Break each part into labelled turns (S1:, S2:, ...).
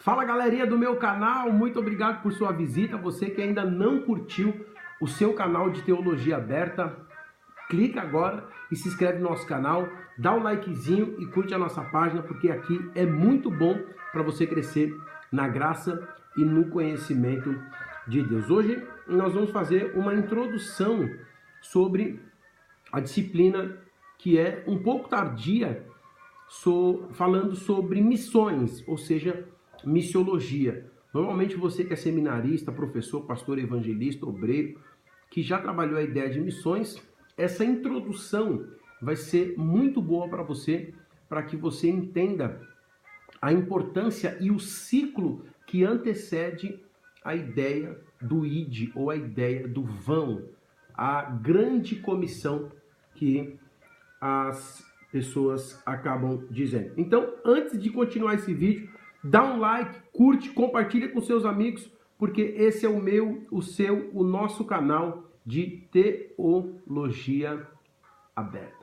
S1: Fala galerinha do meu canal, muito obrigado por sua visita. Você que ainda não curtiu o seu canal de Teologia Aberta, clica agora e se inscreve no nosso canal, dá um likezinho e curte a nossa página, porque aqui é muito bom para você crescer na graça e no conhecimento de Deus. Hoje nós vamos fazer uma introdução sobre a disciplina que é um pouco tardia, falando sobre missões, ou seja, missiologia. Normalmente você que é seminarista, professor, pastor, evangelista, obreiro, que já trabalhou a ideia de missões, essa introdução vai ser muito boa para você, para que você entenda a importância e o ciclo que antecede a ideia do ID ou a ideia do vão, a grande comissão que as pessoas acabam dizendo. Então, antes de continuar esse vídeo, dá um like, curte, compartilha com seus amigos, porque esse é o meu, o seu, o nosso canal de Teologia Aberta.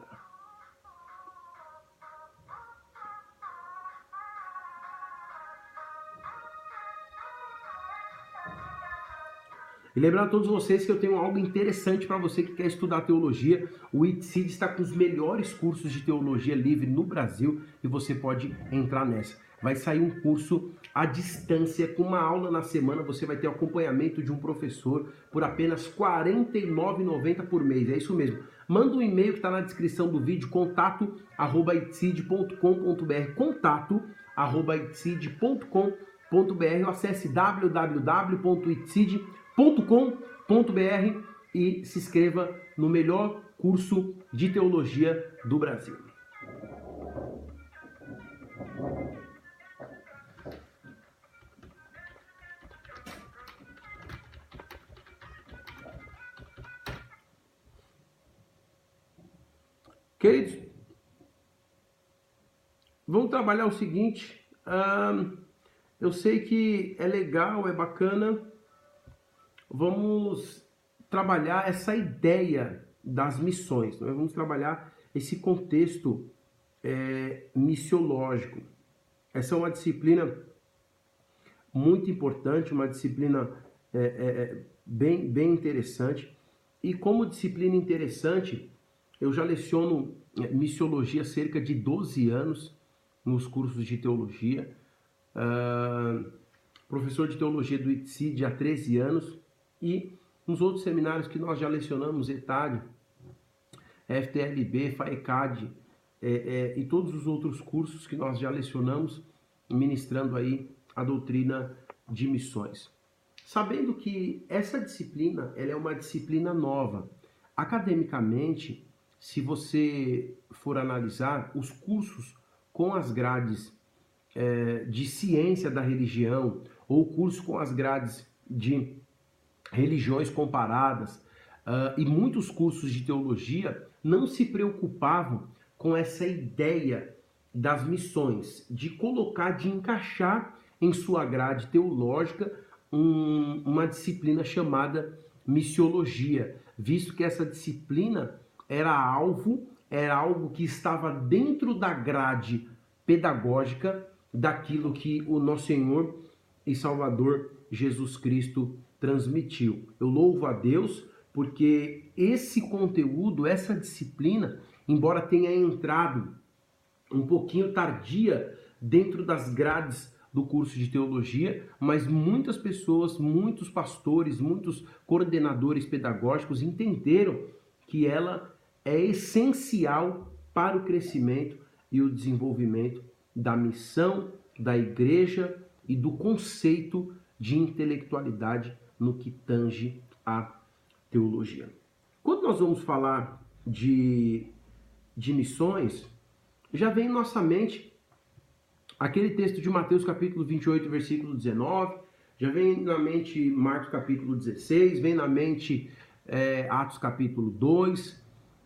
S1: E lembrando a todos vocês que eu tenho algo interessante para você que quer estudar teologia. O ITSEED está com os melhores cursos de teologia livre no Brasil e você pode entrar nessa. Vai sair um curso à distância, com uma aula na semana. Você vai ter o acompanhamento de um professor por apenas R$ 49,90 por mês. É isso mesmo. Manda um e-mail que está na descrição do vídeo, contato@itseed.com.br, contato@itseed.com.br, ou acesse www.itseed.com.br e se inscreva no melhor curso de teologia do Brasil. Queridos, vamos trabalhar o seguinte. Eu sei que é legal, é bacana. Vamos trabalhar essa ideia das missões. Nós vamos trabalhar esse contexto missiológico. Essa é uma disciplina muito importante, uma disciplina bem interessante. E como disciplina interessante, eu já leciono missiologia há cerca de 12 anos nos cursos de teologia. Professor de teologia do ITSEED há 13 anos. E nos outros seminários que nós já lecionamos, ETAD, FTLB, FAECAD e todos os outros cursos que nós já lecionamos, ministrando aí a doutrina de missões. Sabendo que essa disciplina ela é uma disciplina nova. Academicamente, se você for analisar os cursos com as grades de ciência da religião ou cursos com as grades de religiões comparadas e muitos cursos de teologia não se preocupavam com essa ideia das missões, de colocar, de encaixar em sua grade teológica uma disciplina chamada missiologia, visto que essa disciplina era algo que estava dentro da grade pedagógica daquilo que o nosso Senhor e Salvador Jesus Cristo transmitiu. Eu louvo a Deus porque esse conteúdo, essa disciplina, embora tenha entrado um pouquinho tardia dentro das grades do curso de teologia, mas muitas pessoas, muitos pastores, muitos coordenadores pedagógicos entenderam que ela é essencial para o crescimento e o desenvolvimento da missão da igreja e do conceito de intelectualidade no que tange a teologia. Quando nós vamos falar de missões, já vem em nossa mente aquele texto de Mateus capítulo 28, versículo 19, já vem na mente Marcos capítulo 16, vem na mente Atos capítulo 2,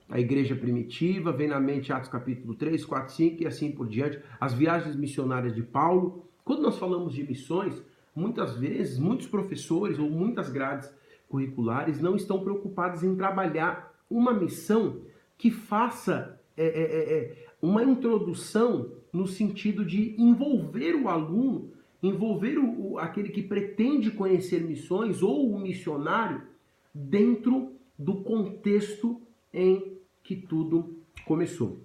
S1: a igreja primitiva, vem na mente Atos capítulo 3, 4, 5 e assim por diante, as viagens missionárias de Paulo. Quando nós falamos de missões, muitas vezes, muitos professores ou muitas grades curriculares não estão preocupados em trabalhar uma missão que faça uma introdução no sentido de envolver o aluno envolver aquele que pretende conhecer missões ou o missionário dentro do contexto em que tudo começou.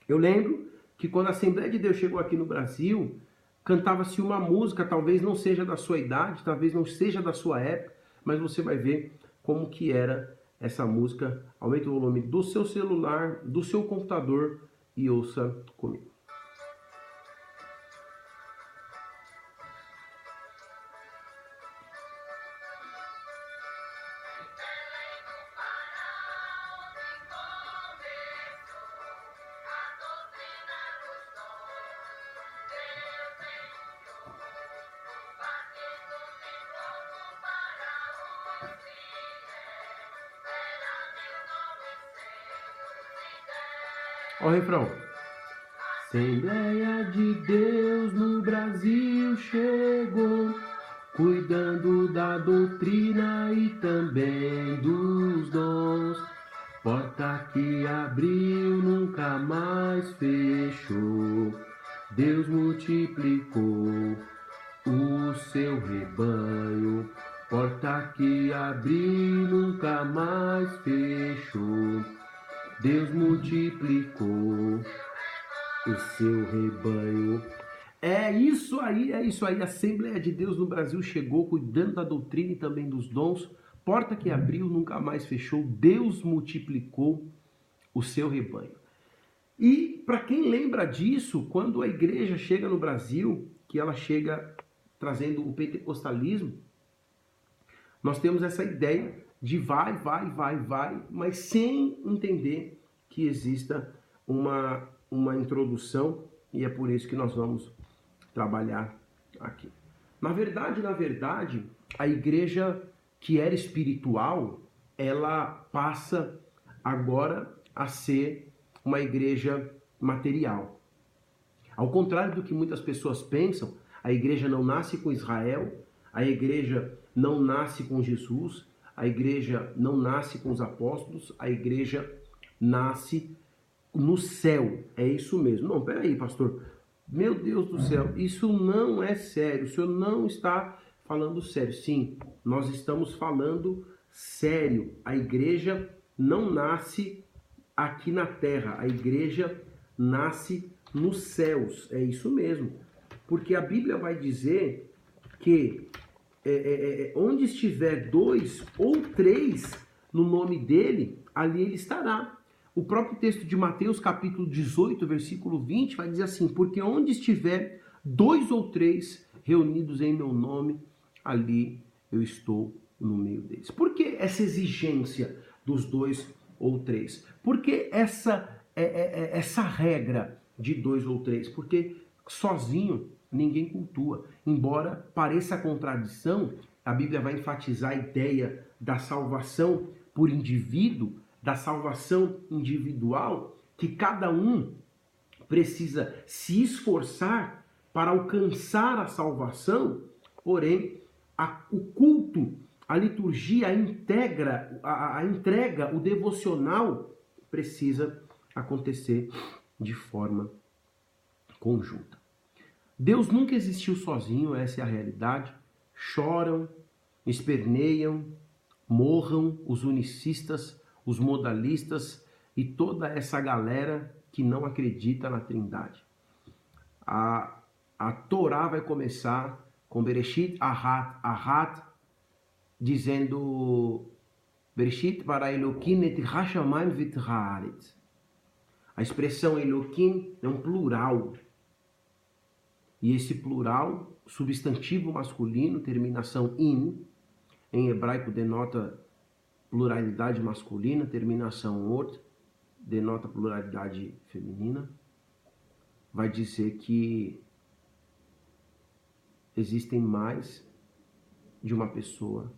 S1: Eu lembro que quando a Assembleia de Deus chegou aqui no Brasil, cantava-se uma música, talvez não seja da sua idade, talvez não seja da sua época, mas você vai ver como que era essa música. Aumente o volume do seu celular, do seu computador e ouça comigo. Olha o refrão. Assembleia de Deus no Brasil chegou, cuidando da doutrina e também dos dons. Porta que abriu nunca mais fechou. Deus multiplicou o seu rebanho. Porta que abriu nunca mais fechou. Deus multiplicou o seu rebanho. É isso aí, é isso aí. A Assembleia de Deus no Brasil chegou cuidando da doutrina e também dos dons. Porta que abriu, nunca mais fechou. Deus multiplicou o seu rebanho. E para quem lembra disso, quando a igreja chega no Brasil, que ela chega trazendo o pentecostalismo, nós temos essa ideia de vai, mas sem entender que exista uma introdução, e é por isso que nós vamos trabalhar aqui. Na verdade, a igreja que era espiritual, ela passa agora a ser uma igreja material. Ao contrário do que muitas pessoas pensam, a igreja não nasce com Israel, a igreja não nasce com Jesus, a igreja não nasce com os apóstolos, a igreja nasce no céu. É isso mesmo. Não, peraí, pastor. Meu Deus do céu, isso não é sério. O senhor não está falando sério. Sim, nós estamos falando sério. A igreja não nasce aqui na terra. A igreja nasce nos céus. É isso mesmo. Porque a Bíblia vai dizer que onde estiver 2 ou 3 no nome dele, ali ele estará. O próprio texto de Mateus, capítulo 18, versículo 20, vai dizer assim: porque onde estiver 2 ou 3 reunidos em meu nome, ali eu estou no meio deles. Por que essa exigência dos 2 ou 3? Por que essa regra de 2 ou 3? Porque sozinho ninguém cultua. Embora pareça contradição, a Bíblia vai enfatizar a ideia da salvação por indivíduo, da salvação individual, que cada um precisa se esforçar para alcançar a salvação, porém, o culto, a liturgia, a entrega, o devocional precisa acontecer de forma conjunta. Deus nunca existiu sozinho, essa é a realidade. Choram, esperneiam, morram os unicistas, os modalistas e toda essa galera que não acredita na Trindade. A Torá vai começar com Bereshit Ahat, dizendo Bereshit bara Elokim et hashamayim vit haaretz. A expressão Elokim é um plural. E esse plural, substantivo masculino, terminação in, em hebraico denota pluralidade masculina, terminação ot, denota pluralidade feminina, vai dizer que existem mais de uma pessoa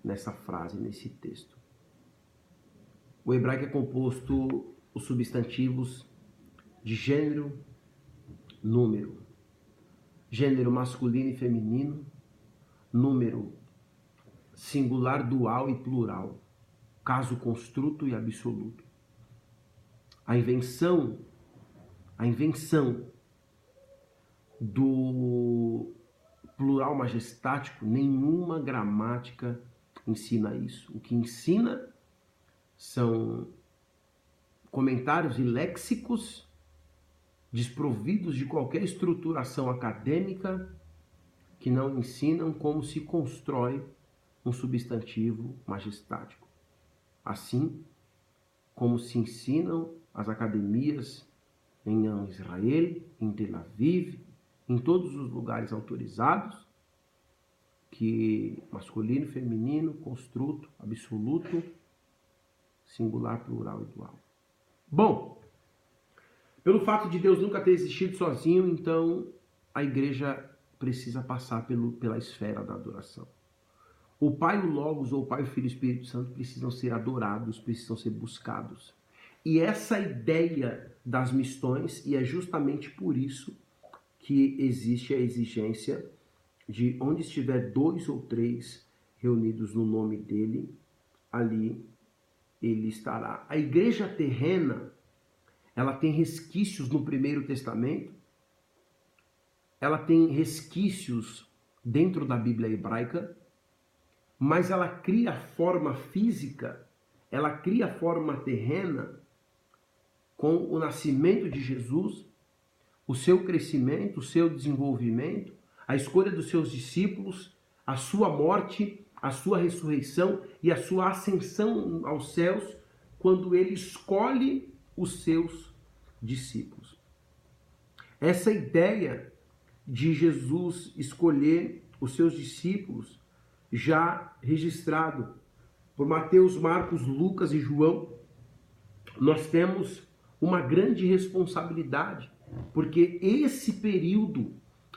S1: nessa frase, nesse texto. O hebraico é composto os substantivos de gênero, número. Gênero masculino e feminino, número singular, dual e plural, caso construto e absoluto. A invenção do plural majestático, nenhuma gramática ensina isso. O que ensina são comentários e léxicos desprovidos de qualquer estruturação acadêmica, que não ensinam como se constrói um substantivo majestático. Assim como se ensinam as academias em Israel, em Tel Aviv, em todos os lugares autorizados, que masculino, feminino, construto, absoluto, singular, plural e dual. Bom, pelo fato de Deus nunca ter existido sozinho, então a igreja precisa passar pela esfera da adoração. O Pai, o Logos, ou o Pai, o Filho e o Espírito Santo precisam ser adorados, precisam ser buscados. E essa ideia das missões, e é justamente por isso que existe a exigência de onde estiver 2 ou 3 reunidos no nome dele, ali ele estará. A igreja terrena, ela tem resquícios no Primeiro Testamento, ela tem resquícios dentro da Bíblia hebraica, mas ela cria forma física, ela cria forma terrena com o nascimento de Jesus, o seu crescimento, o seu desenvolvimento, a escolha dos seus discípulos, a sua morte, a sua ressurreição e a sua ascensão aos céus, quando ele escolhe os seus discípulos. Essa ideia de Jesus escolher os seus discípulos, já registrado por Mateus, Marcos, Lucas e João, nós temos uma grande responsabilidade, porque esse período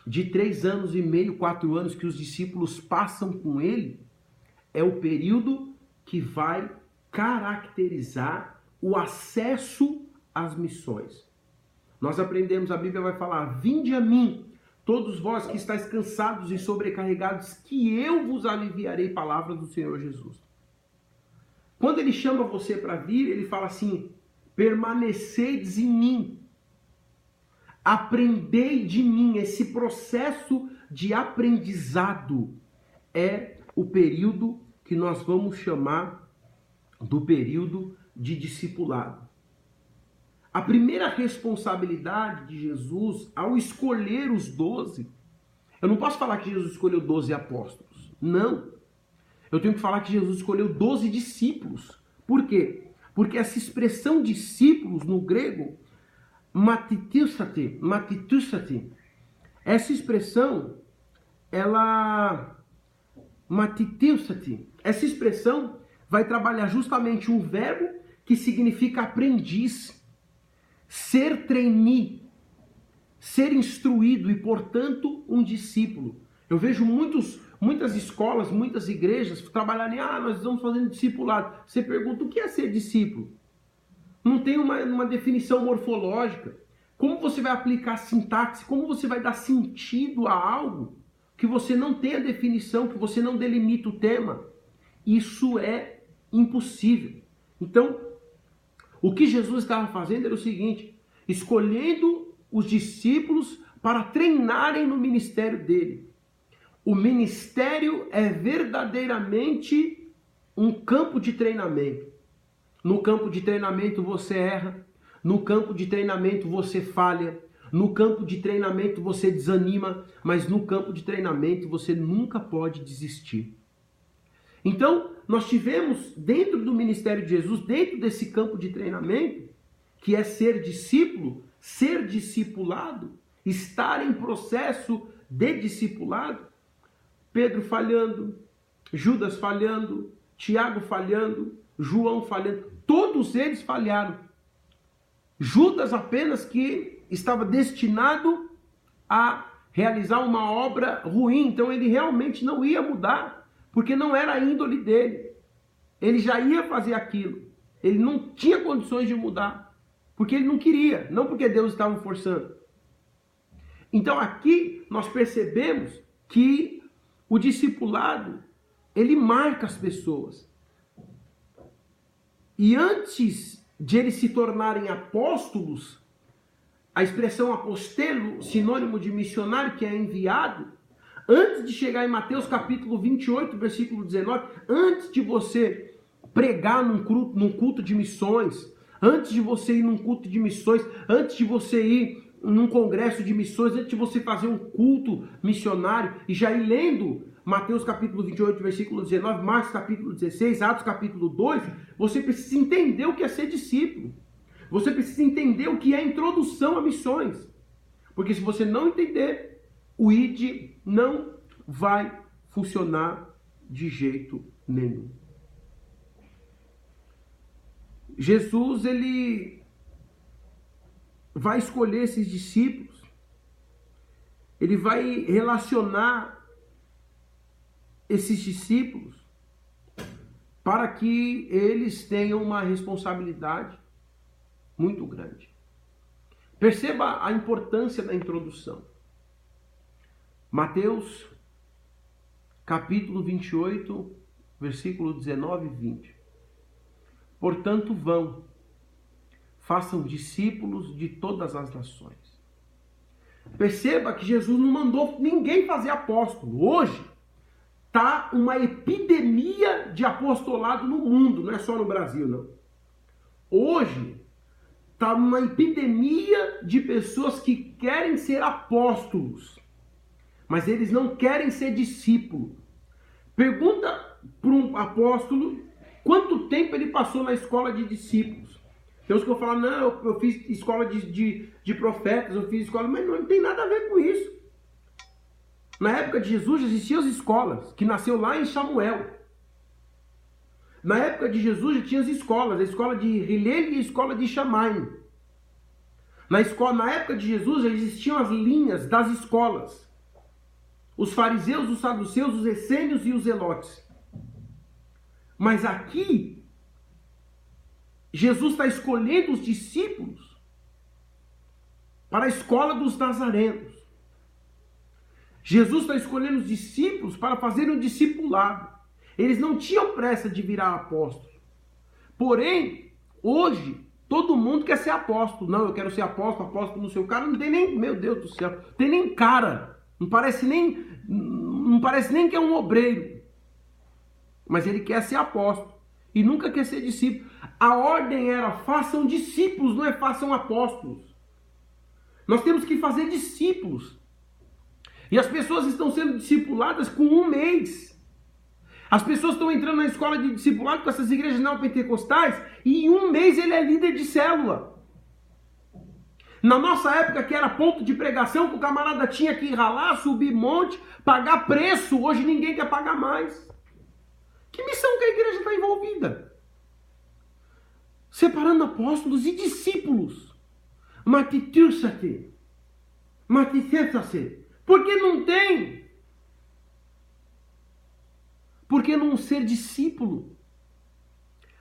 S1: de 3 anos e meio, 4 anos que os discípulos passam com ele, é o período que vai caracterizar o acesso às missões. Nós aprendemos, a Bíblia vai falar: vinde a mim, todos vós que estáis cansados e sobrecarregados, que eu vos aliviarei, palavra do Senhor Jesus. Quando ele chama você para vir, ele fala assim: permaneceis em mim, aprendei de mim. Esse processo de aprendizado é o período que nós vamos chamar do período de discipulado. A primeira responsabilidade de Jesus ao escolher os 12, eu não posso falar que Jesus escolheu 12 apóstolos, não. Eu tenho que falar que Jesus escolheu 12 discípulos. Por quê? Porque essa expressão discípulos no grego, matitoussate, essa expressão, essa expressão vai trabalhar justamente um verbo que significa aprendiz, ser trainee, ser instruído e, portanto, um discípulo. Eu vejo muitas escolas, muitas igrejas trabalharem: nós estamos fazendo discipulado. Você pergunta: o que é ser discípulo? Não tem uma definição morfológica. Como você vai aplicar sintaxe? Como você vai dar sentido a algo que você não tem a definição, que você não delimita o tema? Isso é impossível. Então, o que Jesus estava fazendo era o seguinte: escolhendo os discípulos para treinarem no ministério dele. O ministério é verdadeiramente um campo de treinamento. No campo de treinamento você erra, no campo de treinamento você falha, no campo de treinamento você desanima, mas no campo de treinamento você nunca pode desistir. Então, nós tivemos dentro do ministério de Jesus, dentro desse campo de treinamento, que é ser discípulo, ser discipulado, estar em processo de discipulado, Pedro falhando, Judas falhando, Tiago falhando, João falhando, todos eles falharam. Judas apenas que estava destinado a realizar uma obra ruim, então ele realmente não ia mudar, porque não era a índole dele. Ele já ia fazer aquilo. Ele não tinha condições de mudar, porque ele não queria, não porque Deus estava forçando. Então aqui nós percebemos que o discipulado, ele marca as pessoas. E antes de eles se tornarem apóstolos, a expressão apostelo, sinônimo de missionário, que é enviado, Antes de chegar em Mateus capítulo 28, versículo 19, antes de você pregar num culto de missões, antes de você ir num culto de missões, antes de você ir num congresso de missões, antes de você fazer um culto missionário e já ir lendo Mateus capítulo 28, versículo 19, Marcos capítulo 16, Atos capítulo 2, você precisa entender o que é ser discípulo. Você precisa entender o que é introdução a missões. Porque se você não entender, o ID não vai funcionar de jeito nenhum. Jesus, ele vai escolher esses discípulos, ele vai relacionar esses discípulos para que eles tenham uma responsabilidade muito grande. Perceba a importância da introdução. Mateus, capítulo 28, versículo 19 e 20. Portanto, vão, façam discípulos de todas as nações. Perceba que Jesus não mandou ninguém fazer apóstolo. Hoje está uma epidemia de apostolado no mundo, não é só no Brasil, não. Hoje está uma epidemia de pessoas que querem ser apóstolos, mas eles não querem ser discípulo. Pergunta para um apóstolo quanto tempo ele passou na escola de discípulos. Tem uns que vão falar, não, eu fiz escola de profetas, eu fiz escola, mas não tem nada a ver com isso. Na época de Jesus já existiam as escolas, que nasceu lá em Samuel. Na época de Jesus já tinha as escolas, a escola de Hillel e a escola de Shammai. Na época de Jesus já existiam as linhas das escolas. Os fariseus, os saduceus, os essênios e os zelotes. Mas aqui, Jesus está escolhendo os discípulos para a escola dos nazarenos. Jesus está escolhendo os discípulos para fazerem um discipulado. Eles não tinham pressa de virar apóstolos. Porém, hoje, todo mundo quer ser apóstolo. Não, eu quero ser apóstolo no seu cara. Não tem nem, meu Deus do céu, tem nem cara. Não parece nem que é um obreiro. Mas ele quer ser apóstolo. E nunca quer ser discípulo. A ordem era, façam discípulos, não é façam apóstolos. Nós temos que fazer discípulos. E as pessoas estão sendo discipuladas com 1 mês. As pessoas estão entrando na escola de discipulado com essas igrejas neopentecostais e em 1 mês ele é líder de célula. Na nossa época, que era ponto de pregação, que o camarada tinha que ralar, subir monte, pagar preço, hoje ninguém quer pagar mais. Que missão que a igreja está envolvida? Separando apóstolos e discípulos. Matitursate. Matitetsase. Por que não tem? Por que não ser discípulo?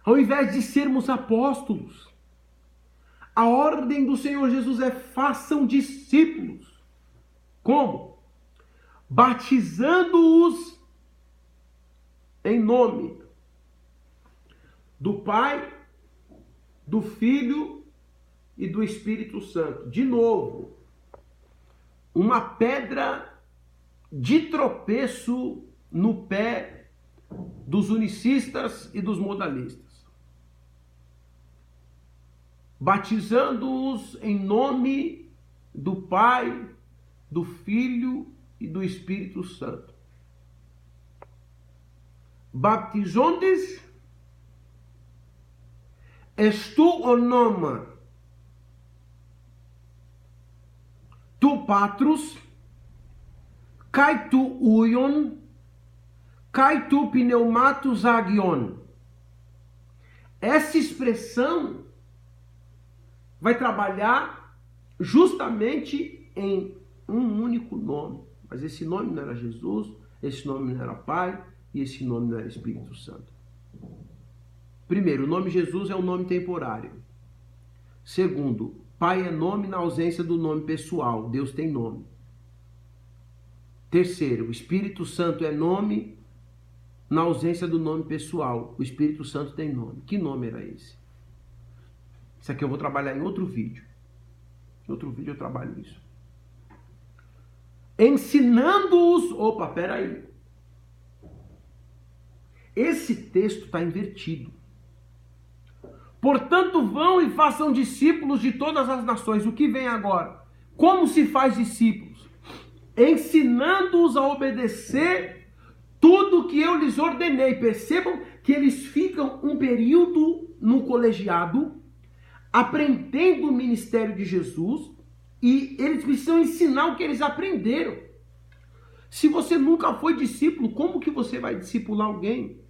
S1: Ao invés de sermos apóstolos. A ordem do Senhor Jesus é façam discípulos. Como? Batizando-os em nome do Pai, do Filho e do Espírito Santo. De novo, uma pedra de tropeço no pé dos unicistas e dos modalistas. Batizando-os em nome do Pai, do Filho e do Espírito Santo. Baptizontes estu onoma tu patrus kai tu uion kai tu pneumatus agion. Essa expressão vai trabalhar justamente em um único nome. Mas esse nome não era Jesus, esse nome não era Pai e esse nome não era Espírito Santo. Primeiro, o nome Jesus é um nome temporário. Segundo, Pai é nome na ausência do nome pessoal. Deus tem nome. Terceiro, o Espírito Santo é nome na ausência do nome pessoal. O Espírito Santo tem nome. Que nome era esse? Isso aqui eu vou trabalhar em outro vídeo. Em outro vídeo eu trabalho isso. ensinando-os... Opa, peraí. Esse texto está invertido. Portanto, vão e façam discípulos de todas as nações. O que vem agora? Como se faz discípulos? Ensinando-os a obedecer tudo que eu lhes ordenei. Percebam que eles ficam um período no colegiado, aprendendo o ministério de Jesus, e eles precisam ensinar o que eles aprenderam. Se você nunca foi discípulo, como que você vai discipular alguém?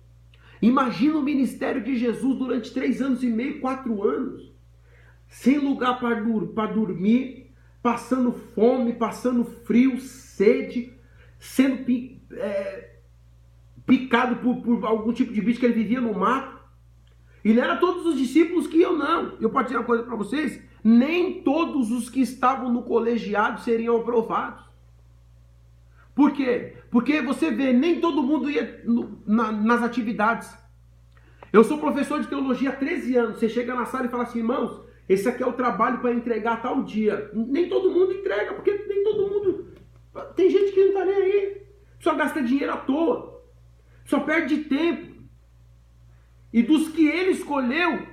S1: Imagina o ministério de Jesus durante 3 anos e meio, 4 anos, sem lugar para dormir, passando fome, passando frio, sede, sendo picado por algum tipo de bicho que ele vivia no mato. E não era todos os discípulos que iam, não. Eu posso dizer uma coisa para vocês, nem todos os que estavam no colegiado seriam aprovados. Por quê? Porque você vê, nem todo mundo ia nas atividades. Eu sou professor de teologia há 13 anos. Você chega na sala e fala assim, irmãos, esse aqui é o trabalho para entregar tal dia. Nem todo mundo entrega, porque nem todo mundo... Tem gente que não está nem aí. Só gasta dinheiro à toa. Só perde tempo. E dos que ele escolheu,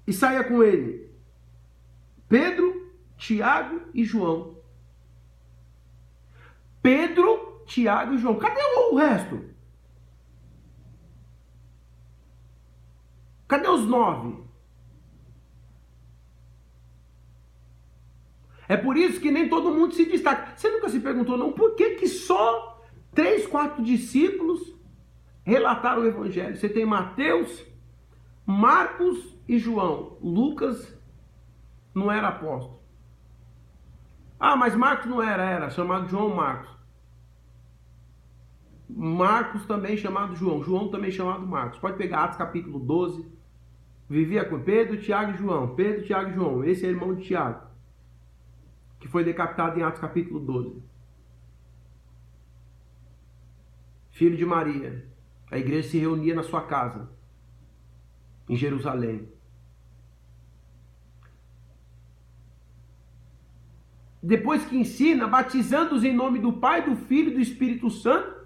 S1: e saia com ele Pedro, Tiago e João. Pedro, Tiago e João. Cadê o resto? Cadê os 9? É por isso que nem todo mundo se destaca. Você nunca se perguntou, não, por que só 3, 4 discípulos relataram o evangelho? Você tem Mateus, Marcos e João. Lucas não era apóstolo. Ah, mas Marcos não era chamado João Marcos. Marcos também chamado João. João também chamado Marcos. Pode pegar Atos capítulo 12. Vivia com Pedro, Tiago e João. Pedro, Tiago e João. Esse é irmão de Tiago, que foi decapitado em Atos capítulo 12. Filho de Maria. A igreja se reunia na sua casa, em Jerusalém. Depois que ensina, batizando-os em nome do Pai, do Filho e do Espírito Santo,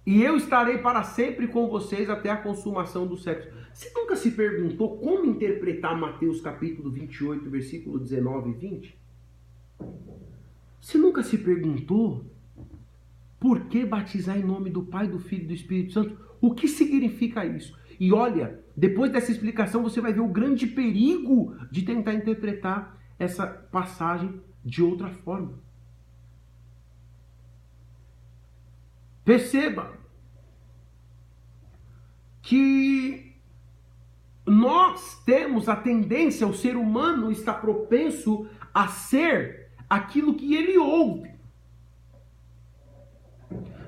S1: e eu estarei para sempre com vocês até a consumação dos séculos. Você nunca se perguntou como interpretar Mateus capítulo 28, versículo 19 e 20? Você nunca se perguntou por que batizar em nome do Pai, do Filho e do Espírito Santo? O que significa isso? E olha, depois dessa explicação você vai ver o grande perigo de tentar interpretar essa passagem de outra forma. Perceba que nós temos a tendência, o ser humano está propenso a ser aquilo que ele ouve.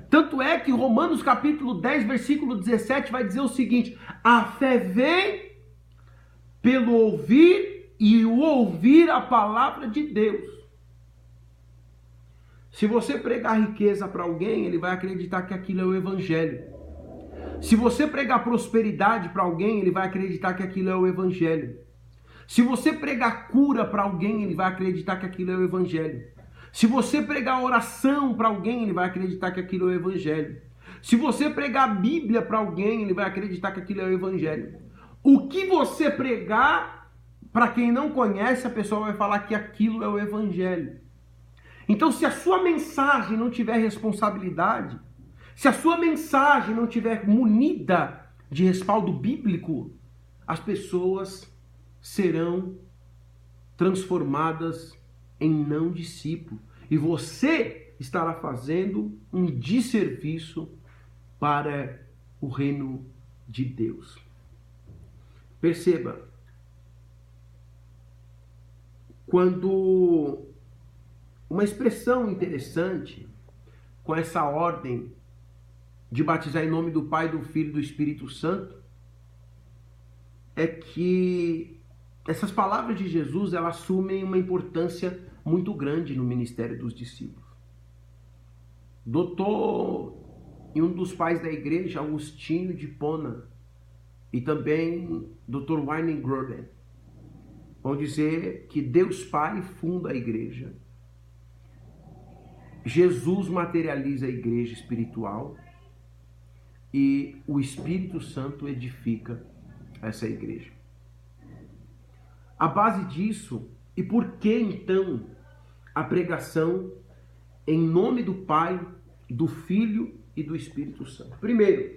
S1: Tanto é que Romanos capítulo 10, versículo 17 vai dizer o seguinte: a fé vem pelo ouvir e o ouvir a palavra de Deus. Se você pregar riqueza para alguém, ele vai acreditar que aquilo é o evangelho. Se você pregar prosperidade para alguém, ele vai acreditar que aquilo é o evangelho. Se você pregar cura para alguém, ele vai acreditar que aquilo é o evangelho. Se você pregar oração para alguém, ele vai acreditar que aquilo é o evangelho. Se você pregar a Bíblia para alguém, ele vai acreditar que aquilo é o evangelho. O que você pregar, para quem não conhece, a pessoa vai falar que aquilo é o evangelho. Então, se a sua mensagem não tiver responsabilidade, se a sua mensagem não tiver munida de respaldo bíblico, as pessoas serão transformadas em não discípulo. E você estará fazendo um desserviço para o reino de Deus. Perceba, quando uma expressão interessante com essa ordem de batizar em nome do Pai, do Filho e do Espírito Santo, é que essas palavras de Jesus, elas assumem uma importância muito grande no ministério dos discípulos. Doutor e um dos pais da igreja, Agostinho de Hipona, e também Dr. Wayne Grudem, vão dizer que Deus Pai funda a igreja. Jesus materializa a igreja espiritual e o Espírito Santo edifica essa igreja. A base disso, e por que então a pregação em nome do Pai, do Filho e do Espírito Santo? Primeiro,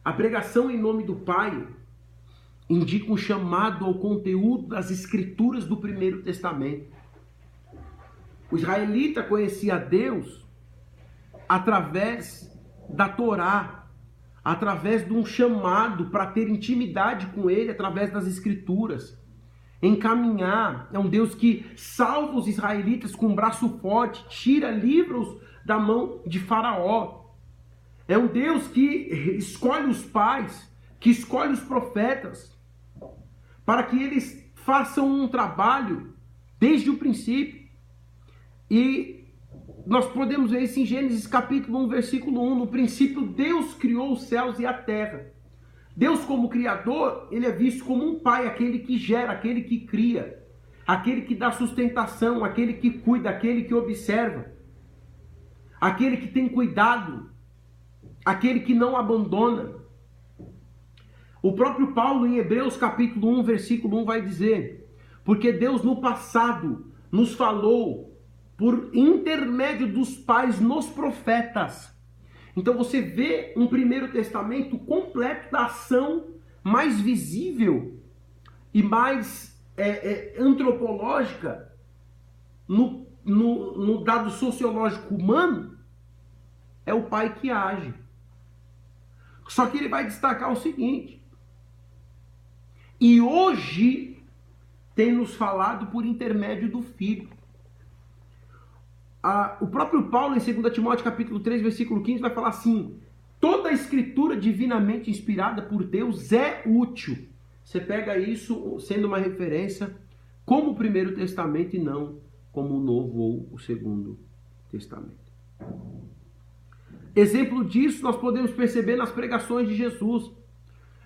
S1: a pregação em nome do Pai indica um chamado ao conteúdo das Escrituras do Primeiro Testamento. O israelita conhecia Deus através da Torá, através de um chamado para ter intimidade com Ele, através das Escrituras. Encaminhar, é um Deus que salva os israelitas com um braço forte, tira, livra-os da mão de Faraó. É um Deus que escolhe os pais, que escolhe os profetas, para que eles façam um trabalho desde o princípio. E nós podemos ver isso em Gênesis capítulo 1, versículo 1. No princípio, Deus criou os céus e a terra. Deus, como criador, ele é visto como um pai, aquele que gera, aquele que cria, aquele que dá sustentação, aquele que cuida, aquele que observa, aquele que tem cuidado, aquele que não abandona. O próprio Paulo, em Hebreus capítulo 1, versículo 1, vai dizer: porque Deus no passado nos falou por intermédio dos pais nos profetas. Então você vê um Primeiro Testamento completo da ação mais visível e mais antropológica no dado sociológico humano. É o pai que age. Só que ele vai destacar o seguinte: e hoje tem nos falado por intermédio do Filho. O próprio Paulo, em 2 Timóteo capítulo 3, versículo 15, vai falar assim: toda a escritura divinamente inspirada por Deus é útil. Você pega isso sendo uma referência como o Primeiro Testamento e não como o Novo ou o Segundo Testamento. Exemplo disso nós podemos perceber nas pregações de Jesus.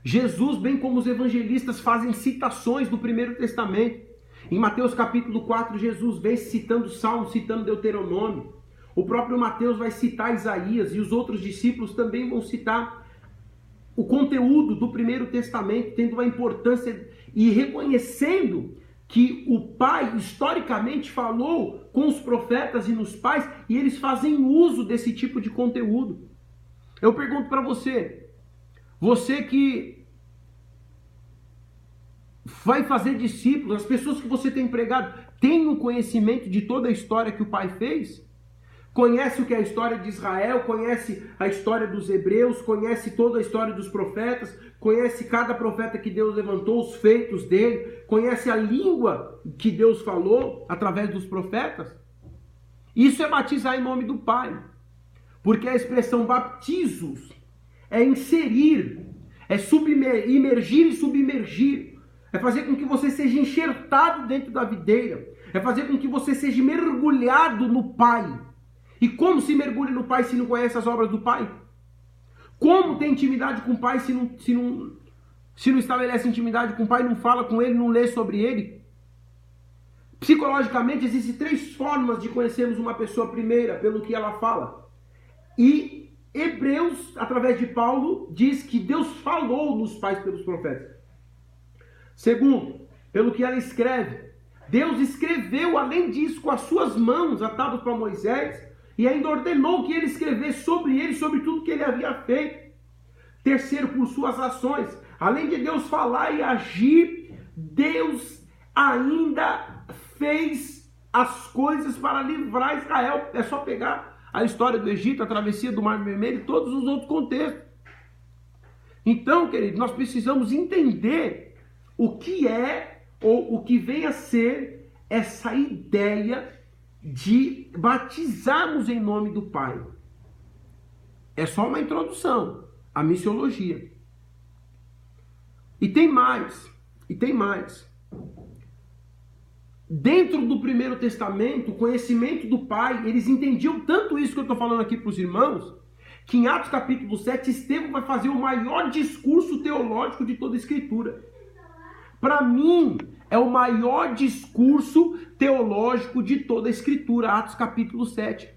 S1: Jesus, bem como os evangelistas, fazem citações do Primeiro Testamento. Em Mateus capítulo 4, Jesus vem citando Salmos, citando Deuteronômio. O próprio Mateus vai citar Isaías e os outros discípulos também vão citar o conteúdo do Primeiro Testamento, tendo uma importância e reconhecendo que o Pai historicamente falou com os profetas e nos pais e eles fazem uso desse tipo de conteúdo. Eu pergunto para você, você que vai fazer discípulos, as pessoas que você tem pregado, tem o conhecimento de toda a história que o Pai fez? Conhece o que é a história de Israel, conhece a história dos hebreus, conhece toda a história dos profetas, conhece cada profeta que Deus levantou, os feitos dele, conhece a língua que Deus falou através dos profetas? Isso é batizar em nome do Pai, porque a expressão baptizos é inserir, é imergir e submergir. É fazer com que você seja enxertado dentro da videira. É fazer com que você seja mergulhado no Pai. E como se mergulha no Pai se não conhece as obras do Pai? Como tem intimidade com o Pai se não estabelece intimidade com o Pai, não fala com Ele, não lê sobre Ele? Psicologicamente, existem 3 formas de conhecermos uma pessoa. Primeira, pelo que ela fala. E Hebreus, através de Paulo, diz que Deus falou nos pais pelos profetas. Segundo, pelo que ela escreve. Deus escreveu, além disso, com as suas mãos, atados para Moisés, e ainda ordenou que ele escrevesse sobre ele, sobre tudo que ele havia feito. Terceiro, por suas ações. Além de Deus falar e agir, Deus ainda fez as coisas para livrar Israel. É só pegar a história do Egito, a travessia do Mar Vermelho e todos os outros contextos. Então, querido, nós precisamos entender o que é, ou o que vem a ser, essa ideia de batizarmos em nome do Pai. É só uma introdução à missiologia. E tem mais. Dentro do Primeiro Testamento, o conhecimento do Pai, eles entendiam tanto isso que eu estou falando aqui para os irmãos, que em Atos capítulo 7, Estevão vai fazer o maior discurso teológico de toda a Escritura. Para mim, é o maior discurso teológico de toda a Escritura, Atos capítulo 7.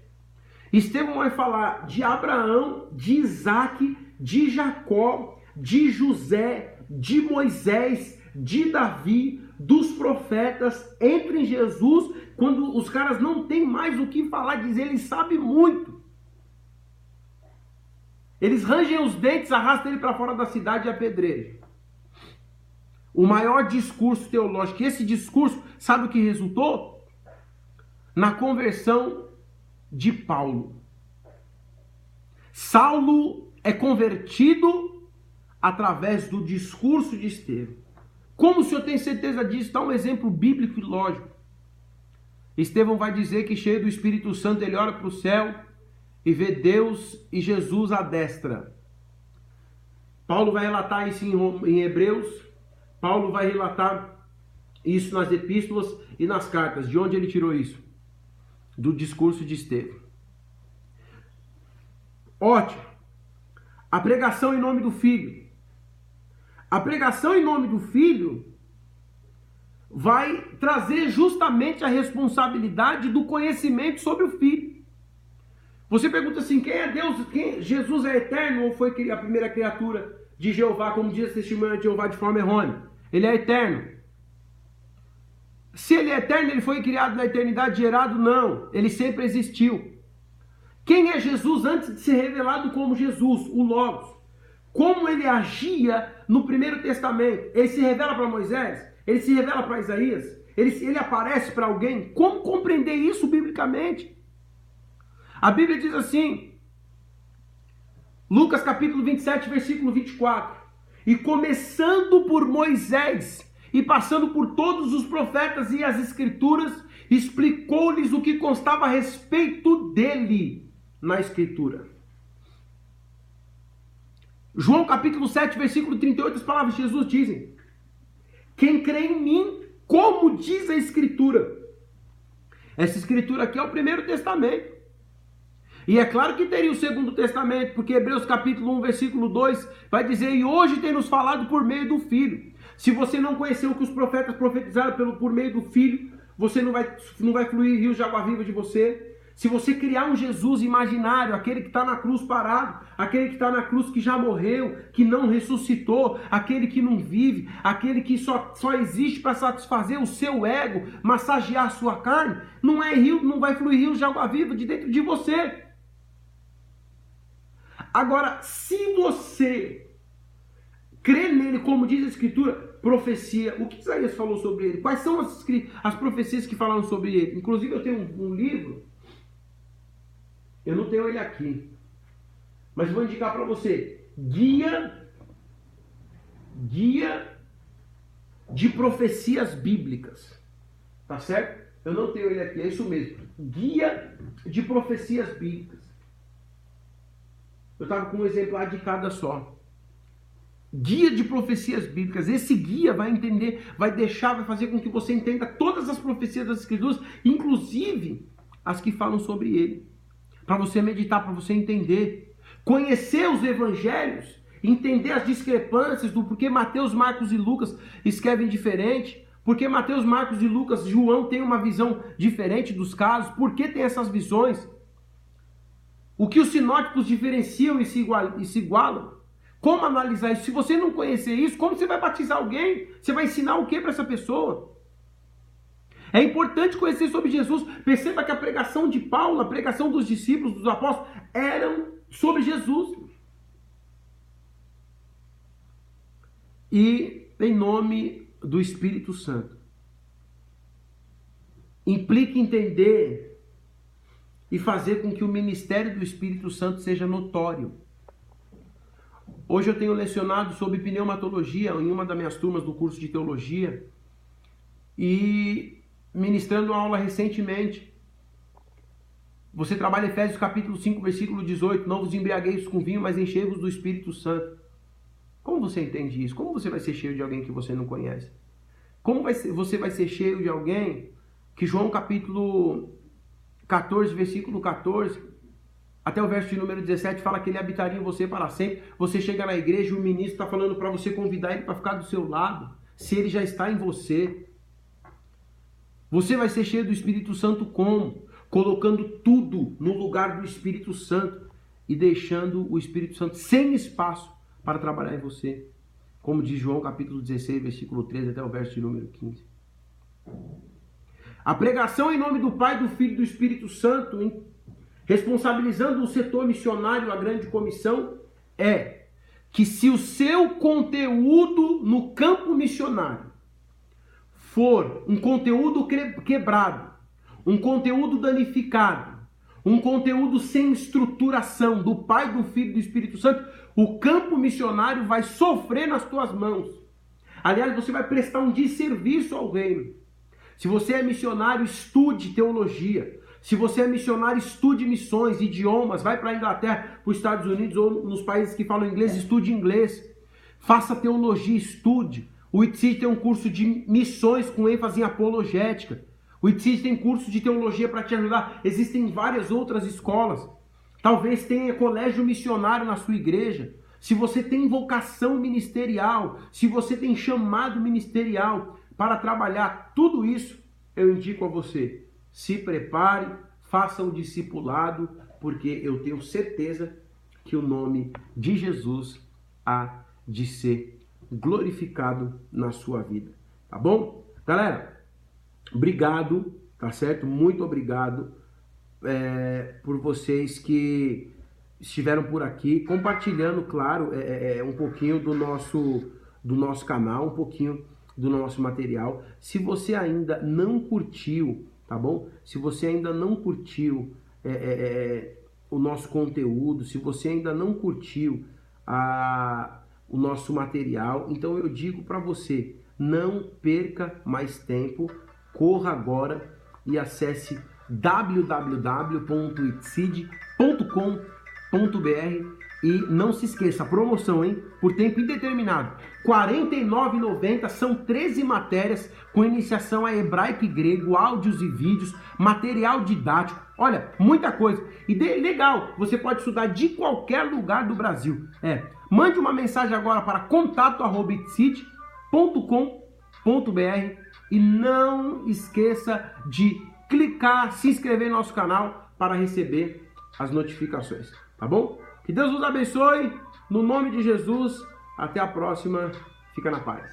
S1: Estevão vai falar de Abraão, de Isaac, de Jacó, de José, de Moisés, de Davi, dos profetas. Entra em Jesus, quando os caras não têm mais o que falar, diz ele sabe muito. Eles rangem os dentes, arrastam ele para fora da cidade e apedrejam. O maior discurso teológico. E esse discurso, sabe o que resultou? Na conversão de Paulo. Saulo é convertido através do discurso de Estevão. Como o senhor tem certeza disso? Está um exemplo bíblico e lógico. Estevão vai dizer que, cheio do Espírito Santo, ele olha para o céu e vê Deus e Jesus à destra. Paulo vai relatar isso em Hebreus. Paulo vai relatar isso nas epístolas e nas cartas. De onde ele tirou isso? Do discurso de Estevão. Ótimo. A pregação em nome do Filho. A pregação em nome do Filho vai trazer justamente a responsabilidade do conhecimento sobre o Filho. Você pergunta assim, quem é Deus? Jesus é eterno ou foi a primeira criatura de Jeová, como diz a testemunha de Jeová de forma errônea? Ele é eterno. Se ele é eterno, ele foi criado na eternidade, gerado? Não. Ele sempre existiu. Quem é Jesus antes de ser revelado como Jesus, o Logos? Como ele agia no Primeiro Testamento? Ele se revela para Moisés? Ele se revela para Isaías? Ele aparece para alguém? Como compreender isso biblicamente? A Bíblia diz assim, Lucas capítulo 27, versículo 24. E começando por Moisés e passando por todos os profetas e as escrituras, explicou-lhes o que constava a respeito dele na escritura. João capítulo 7, versículo 38, as palavras de Jesus dizem: quem crê em mim, como diz a escritura. Essa escritura aqui é o Primeiro Testamento. E é claro que teria o Segundo Testamento, porque Hebreus capítulo 1, versículo 2 vai dizer: e hoje tem nos falado por meio do Filho. Se você não conheceu o que os profetas profetizaram por meio do Filho, você não vai fluir rios de água viva de você. Se você criar um Jesus imaginário, aquele que está na cruz parado, aquele que está na cruz que já morreu, que não ressuscitou, aquele que não vive, aquele que só existe para satisfazer o seu ego, massagear a sua carne, não vai fluir rios de água viva de dentro de você. Agora, se você crê nele, como diz a Escritura, profecia, o que Isaías falou sobre ele? Quais são as profecias que falaram sobre ele? Inclusive eu tenho um livro, eu não tenho ele aqui, mas vou indicar para você, Guia de Profecias Bíblicas, tá certo? Eu não tenho ele aqui, é isso mesmo, Guia de Profecias Bíblicas. Eu estava com um exemplar de cada só. Guia de Profecias Bíblicas. Esse guia vai fazer com que você entenda todas as profecias das Escrituras, inclusive as que falam sobre ele. Para você meditar, para você entender. Conhecer os evangelhos, entender as discrepâncias do porquê Mateus, Marcos e Lucas escrevem diferente, porque Mateus, Marcos e Lucas, João tem uma visão diferente dos casos, por que tem essas visões? O que os sinóticos diferenciam e se igualam? Como analisar isso? Se você não conhecer isso, como você vai batizar alguém? Você vai ensinar o que para essa pessoa? É importante conhecer sobre Jesus. Perceba que a pregação de Paulo, a pregação dos discípulos, dos apóstolos, eram sobre Jesus. E em nome do Espírito Santo. Implica entender e fazer com que o ministério do Espírito Santo seja notório. Hoje eu tenho lecionado sobre pneumatologia em uma das minhas turmas do curso de teologia e ministrando uma aula recentemente. Você trabalha Efésios capítulo 5, versículo 18, não vos embriagueis com vinho, mas enchei-vos do Espírito Santo. Como você entende isso? Como você vai ser cheio de alguém que você não conhece? Como você vai ser cheio de alguém que João capítulo 14, versículo 14, até o verso de número 17, fala que ele habitaria em você para sempre. Você chega na igreja e o ministro está falando para você convidar ele para ficar do seu lado. se ele já está em você. Você vai ser cheio do Espírito Santo como? Colocando tudo no lugar do Espírito Santo e deixando o Espírito Santo sem espaço para trabalhar em você. Como diz João capítulo 16, versículo 13 até o verso de número 15. A pregação em nome do Pai, do Filho e do Espírito Santo, responsabilizando o setor missionário, a grande comissão, é que se o seu conteúdo no campo missionário for um conteúdo quebrado, um conteúdo danificado, um conteúdo sem estruturação do Pai, do Filho e do Espírito Santo, o campo missionário vai sofrer nas tuas mãos. Aliás, você vai prestar um desserviço ao reino. Se você é missionário, estude teologia. Se você é missionário, estude missões, idiomas. Vai para a Inglaterra, para os Estados Unidos ou nos países que falam inglês, estude inglês. Faça teologia, estude. O ITSID tem um curso de missões com ênfase em apologética. O ITSID tem curso de teologia para te ajudar. Existem várias outras escolas. Talvez tenha colégio missionário na sua igreja. Se você tem vocação ministerial, se você tem chamado ministerial para trabalhar tudo isso, eu indico a você, se prepare, faça o discipulado, porque eu tenho certeza que o nome de Jesus há de ser glorificado na sua vida, tá bom? Galera, obrigado, tá certo? Muito obrigado por vocês que estiveram por aqui, compartilhando, claro, um pouquinho do nosso canal, um pouquinho do nosso material. Se você ainda não curtiu, tá bom? Se você ainda não curtiu o nosso conteúdo, se você ainda não curtiu o nosso material, então eu digo para você, não perca mais tempo, corra agora e acesse www.itsid.com.br e não se esqueça, a promoção, hein? Por tempo indeterminado, R$ 49,90, são 13 matérias com iniciação a hebraico e grego, áudios e vídeos, material didático, olha, muita coisa. E legal, você pode estudar de qualquer lugar do Brasil. Mande uma mensagem agora para contato@itsid.com.br e não esqueça de clicar, se inscrever no nosso canal para receber as notificações, tá bom? Que Deus nos abençoe, no nome de Jesus, até a próxima, fica na paz.